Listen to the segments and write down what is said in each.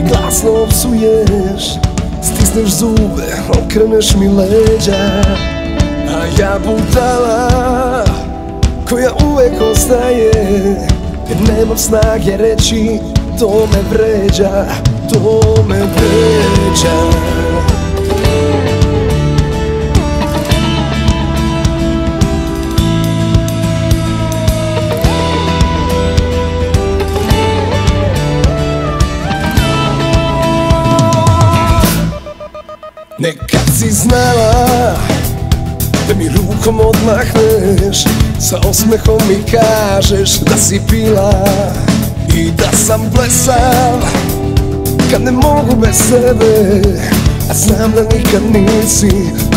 glasno psuješ, stisneš zube, okreneš mi leđa. A ja budala koja uvek ostaje, jer nemam snage reći to me vređa, to me vređa. Nekad si znala da mi rukom odmahneš, sa osmehom mi kažeš da si pila i da sam blesav kad ne mogu bez sebe, a znam da nikad nisi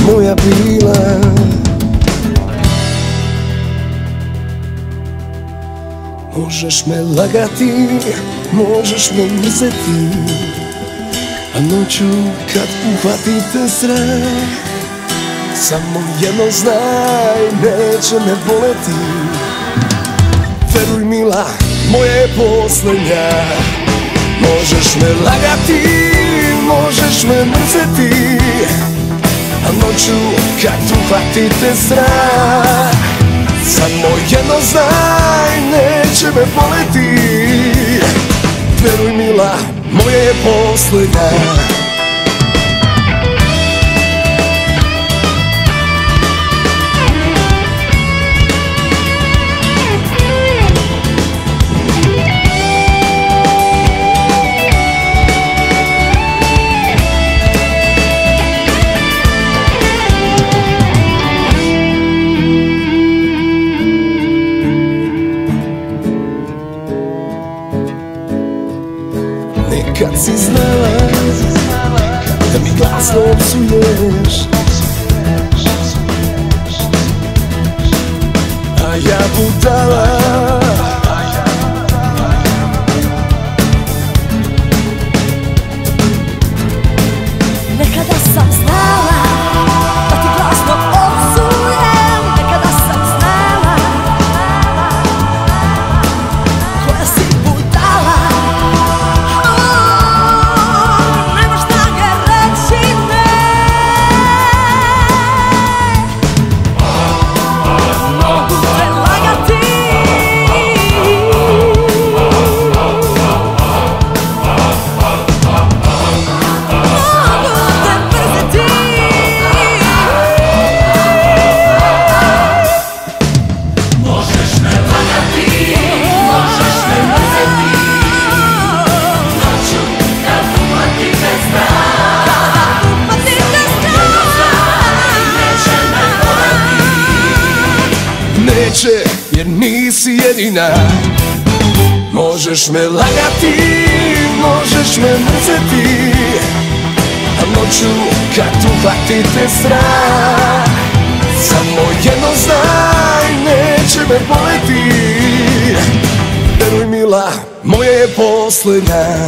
moja bila. Možeš me lagati, možeš me mrzeti, a noću kad uhvatite strah, samo jedno znaj, neće me boleti. Veruj mila, moja je poslednja. Možeš me lagati, možeš me mrzeti, a noću kad uhvatite strah, samo jedno znaj, neće me boleti. Veruj mila, moja je poslednja. Nekad si znala da mi glasno psuješ, a ja budala nekada sam znala da ti glasno opsujem, nekada sam znala koja si budala. Nemaš snage reći ne, mogu te lagati, neće, jer nisi jedina. Možeš me lagati, možeš me mrzeti, a noću kad uhvatite strah, samo jedno znaj, neće me boleti. Veruj mila, moja je poslednja.